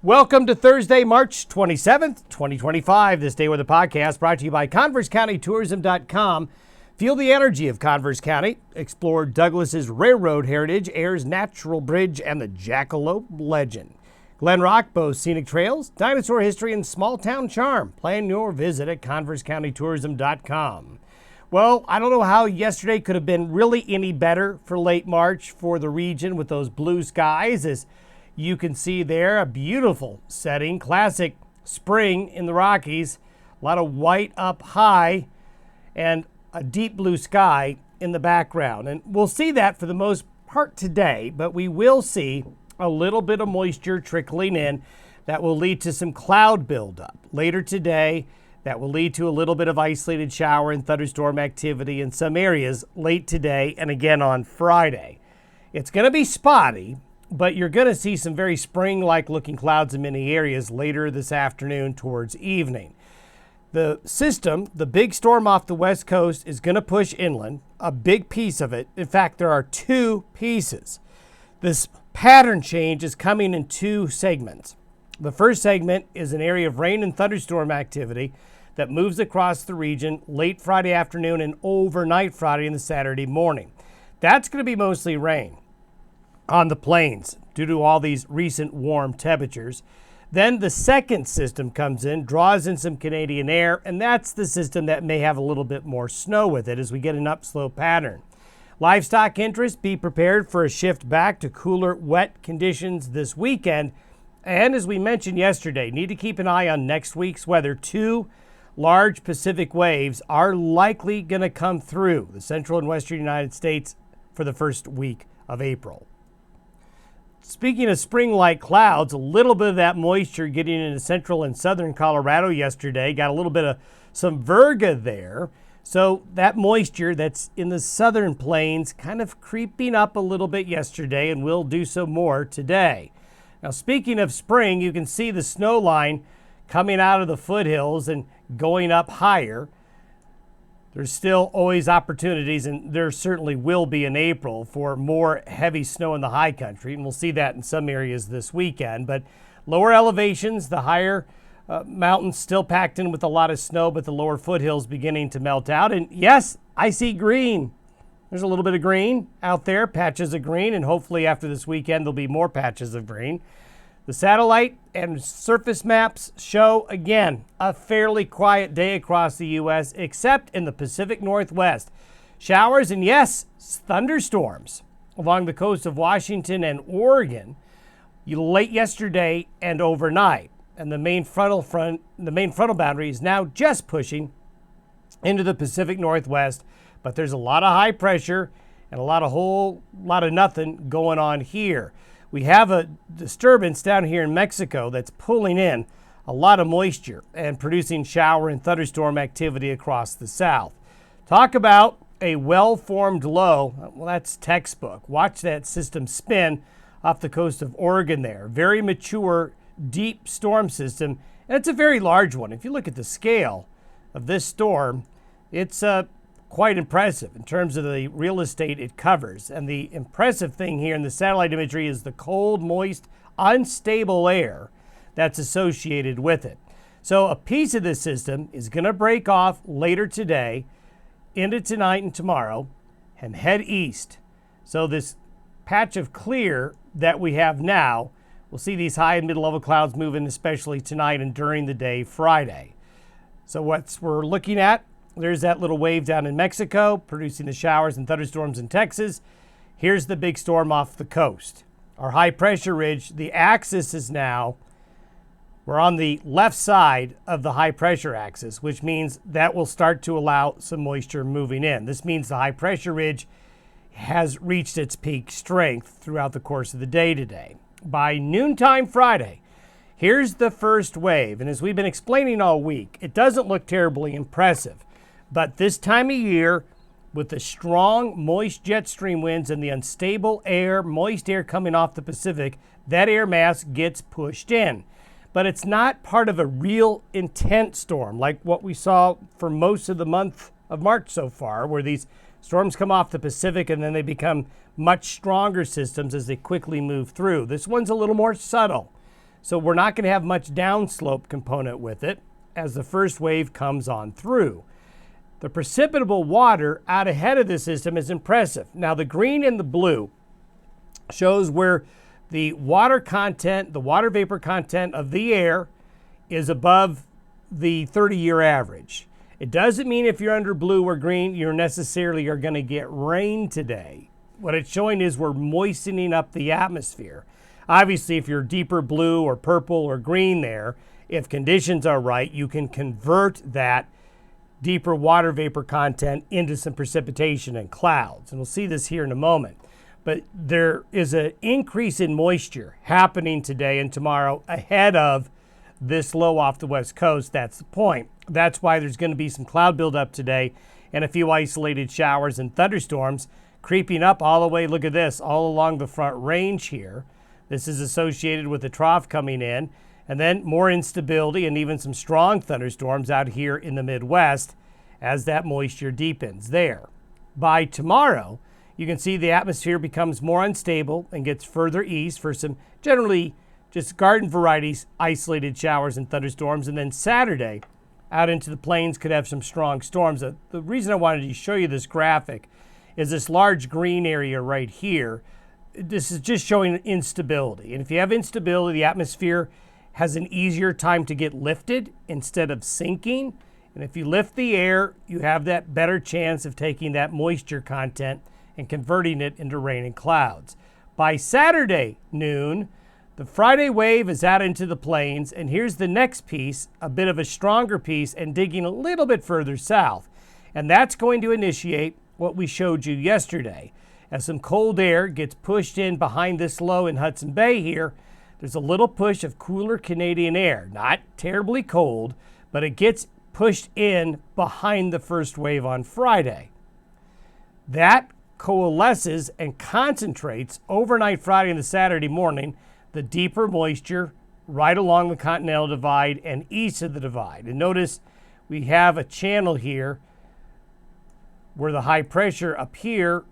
Welcome to Thursday, March 27th, 2025. This Day with the Podcast brought to you by ConverseCountyTourism.com. Feel the energy of Converse County. Explore Douglas's railroad heritage, Ayers Natural Bridge, and the Jackalope legend. Glen Rock boasts scenic trails, dinosaur history, and small town charm. Plan your visit at ConverseCountyTourism.com. Well, I don't know how yesterday could have been really any better for late March for the region with those blue skies. As you can see there, a beautiful setting, classic spring in the Rockies. A lot of white up high and a deep blue sky in the background. And we'll see that for the most part today, but we will see a little bit of moisture trickling in that will lead to some cloud buildup. Later today, that will lead to a little bit of isolated shower and thunderstorm activity in some areas late today and again on Friday. It's going to be spotty, but you're going to see some very spring-like looking clouds in many areas later this afternoon towards evening. The system, the big storm off the west coast, is going to push inland, a big piece of it. In fact, there are two pieces. This pattern change is coming in two segments. The first segment is an area of rain and thunderstorm activity that moves across the region late Friday afternoon and overnight Friday and Saturday morning. That's going to be mostly rain on the plains due to all these recent warm temperatures. Then the second system comes in, draws in some Canadian air, and that's the system that may have a little bit more snow with it as we get an upslope pattern. Livestock interest, be prepared for a shift back to cooler, wet conditions this weekend. And as we mentioned yesterday, need to keep an eye on next week's weather. Two large Pacific waves are likely going to come through the central and western United States for the first week of April. Speaking of spring-like clouds, a little bit of that moisture getting into central and southern Colorado yesterday. Got a little bit of some virga there. So that moisture that's in the southern plains kind of creeping up a little bit yesterday and will do so more today. Now, speaking of spring, you can see the snow line coming out of the foothills and going up higher. There's still always opportunities, and there certainly will be in April for more heavy snow in the high country, and we'll see that in some areas this weekend. But lower elevations, the higher mountains still packed in with a lot of snow, but the lower foothills beginning to melt out. And yes, I see green. There's a little bit of green out there, patches of green, and hopefully after this weekend there'll be more patches of green. The satellite and surface maps show, again, a fairly quiet day across the U.S., except in the Pacific Northwest. Showers and, yes, thunderstorms along the coast of Washington and Oregon late yesterday and overnight. And the main frontal boundary is now just pushing into the Pacific Northwest, but there's a lot of high pressure and a whole lot of nothing going on here. We have a disturbance down here in Mexico that's pulling in a lot of moisture and producing shower and thunderstorm activity across the south. Talk about a well-formed low. Well, that's textbook. Watch that system spin off the coast of Oregon there. Very mature, deep storm system, and it's a very large one. If you look at the scale of this storm, it's quite impressive in terms of the real estate it covers. And the impressive thing here in the satellite imagery is the cold, moist, unstable air that's associated with it. So a piece of this system is going to break off later today into tonight and tomorrow and head east. So this patch of clear that we have now, we'll see these high and mid-level clouds moving, especially tonight and during the day Friday. So what we're looking at, there's that little wave down in Mexico producing the showers and thunderstorms in Texas. Here's the big storm off the coast. Our high pressure ridge, the axis is now, we're on the left side of the high pressure axis, which means that will start to allow some moisture moving in. This means the high pressure ridge has reached its peak strength throughout the course of the day today. By noontime Friday, here's the first wave. And as we've been explaining all week, it doesn't look terribly impressive. But this time of year, with the strong, moist jet stream winds and the unstable air, moist air coming off the Pacific, that air mass gets pushed in. But it's not part of a real intense storm like what we saw for most of the month of March so far, where these storms come off the Pacific and then they become much stronger systems as they quickly move through. This one's a little more subtle. So we're not going to have much downslope component with it as the first wave comes on through. The precipitable water out ahead of the system is impressive. Now the green and the blue shows where the water content, the water vapor content of the air is above the 30-year average. It doesn't mean if you're under blue or green, you're necessarily are going to get rain today. What it's showing is we're moistening up the atmosphere. Obviously, if you're deeper blue or purple or green there, if conditions are right, you can convert that deeper water vapor content into some precipitation and clouds. And we'll see this here in a moment. But there is an increase in moisture happening today and tomorrow ahead of this low off the west coast. That's the point. That's why there's going to be some cloud buildup today and a few isolated showers and thunderstorms creeping up all the way, look at this, all along the front range here. This is associated with the trough coming in, and then more instability and even some strong thunderstorms out here in the Midwest as that moisture deepens there. By tomorrow, you can see the atmosphere becomes more unstable and gets further east for some generally just garden varieties, isolated showers and thunderstorms. And then Saturday, out into the plains could have some strong storms. The reason I wanted to show you this graphic is this large green area right here. This is just showing instability. And if you have instability, the atmosphere has an easier time to get lifted instead of sinking. And if you lift the air, you have that better chance of taking that moisture content and converting it into rain and clouds. By Saturday noon, the Friday wave is out into the plains, and here's the next piece, a bit of a stronger piece and digging a little bit further south. And that's going to initiate what we showed you yesterday. As some cold air gets pushed in behind this low in Hudson Bay here, there's a little push of cooler Canadian air. Not terribly cold, but it gets pushed in behind the first wave on Friday. That coalesces and concentrates overnight Friday and the Saturday morning the deeper moisture right along the Continental Divide and east of the divide. And notice we have a channel here where the high pressure up here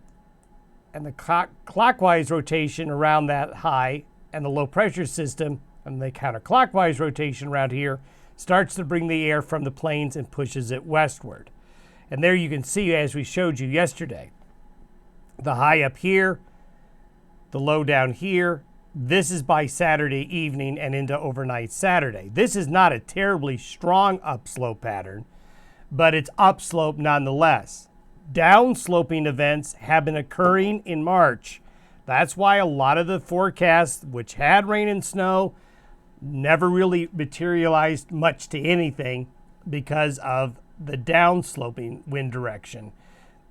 and the clockwise rotation around that high and the low pressure system and the counterclockwise rotation around here starts to bring the air from the plains and pushes it westward. And there you can see, as we showed you yesterday, the high up here, the low down here. This is by Saturday evening and into overnight Saturday. This is not a terribly strong upslope pattern, but it's upslope nonetheless. Downsloping events have been occurring in March. That's why a lot of the forecasts, which had rain and snow, never really materialized much to anything because of the downsloping wind direction.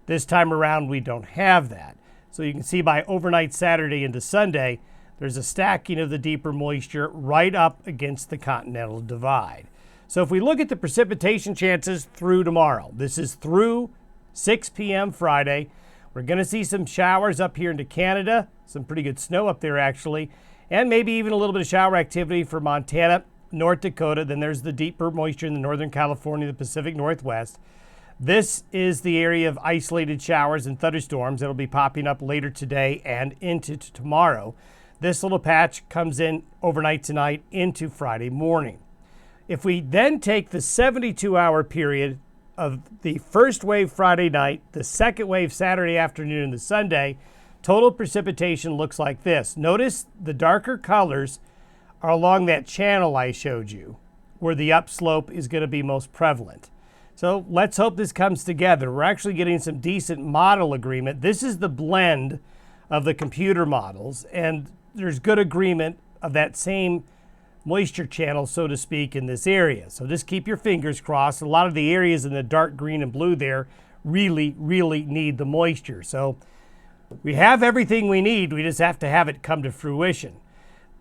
This time around, we don't have that. So you can see by overnight Saturday into Sunday, there's a stacking of the deeper moisture right up against the Continental Divide. So if we look at the precipitation chances through tomorrow, this is through 6 p.m. Friday. We're going to see some showers up here into Canada, some pretty good snow up there actually, and maybe even a little bit of shower activity for Montana, North Dakota. Then there's the deeper moisture in the Northern California, the Pacific Northwest. This is the area of isolated showers and thunderstorms that'll be popping up later today and into tomorrow. This little patch comes in overnight tonight into Friday morning. If we then take the 72-hour period of the first wave Friday night, the second wave Saturday afternoon, and the Sunday, total precipitation looks like this. Notice the darker colors are along that channel I showed you, where the upslope is going to be most prevalent. So let's hope this comes together. We're actually getting some decent model agreement. This is the blend of the computer models, and there's good agreement of that same moisture channel, so to speak, in this area. So just keep your fingers crossed. A lot of the areas in the dark green and blue there really, really need the moisture. So we have everything we need. We just have to have it come to fruition.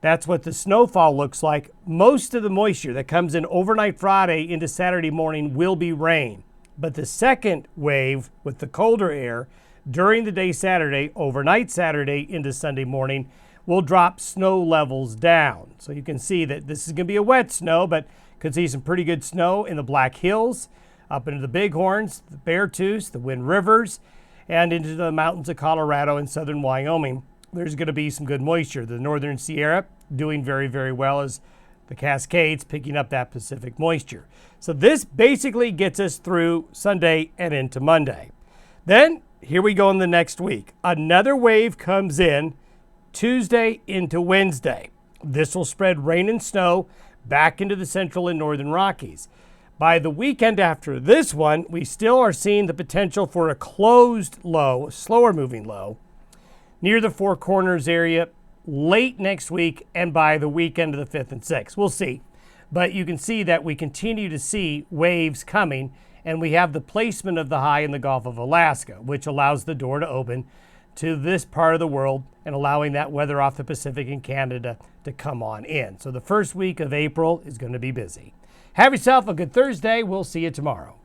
That's what the snowfall looks like. Most of the moisture that comes in overnight Friday into Saturday morning will be rain. But the second wave with the colder air during the day Saturday, overnight Saturday into Sunday morning, will drop snow levels down. So you can see that this is going to be a wet snow, but could see some pretty good snow in the Black Hills, up into the Bighorns, the Beartooths, the Wind Rivers, and into the mountains of Colorado and southern Wyoming. there's going to be some good moisture. The northern Sierra doing very, very well as the Cascades picking up that Pacific moisture. So this basically gets us through Sunday and into Monday. Then here we go in the next week. Another wave comes in Tuesday into Wednesday. This will spread rain and snow back into the central and northern Rockies. By the weekend after this one, we still are seeing the potential for a closed low, slower moving low, near the Four Corners area late next week and by the weekend of the 5th and 6th. We'll see. But you can see that we continue to see waves coming, and we have the placement of the high in the Gulf of Alaska, which allows the door to open to this part of the world and allowing that weather off the Pacific and Canada to come on in. So the first week of April is going to be busy. Have yourself a good Thursday. We'll see you tomorrow.